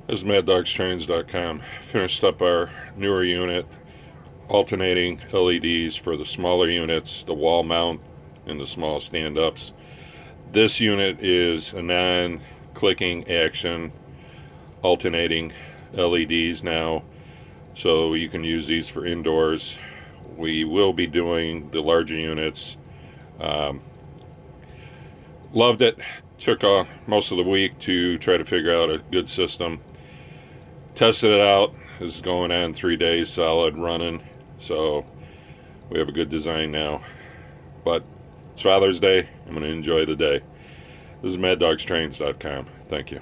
This is MadDogsTrains.com. Finished up our newer unit, alternating LEDs for the smaller units, the wall mount, and the small stand-ups. This unit is a non-clicking action, alternating LEDs now, so you can use these for indoors. We will be doing the larger units. Loved it. Took most of the week to try to figure out a good system. Tested it out. This is going on 3 days solid running, so we have a good design now. But it's Father's Day. I'm going to enjoy the day. This is MadDogsTrains.com. Thank you.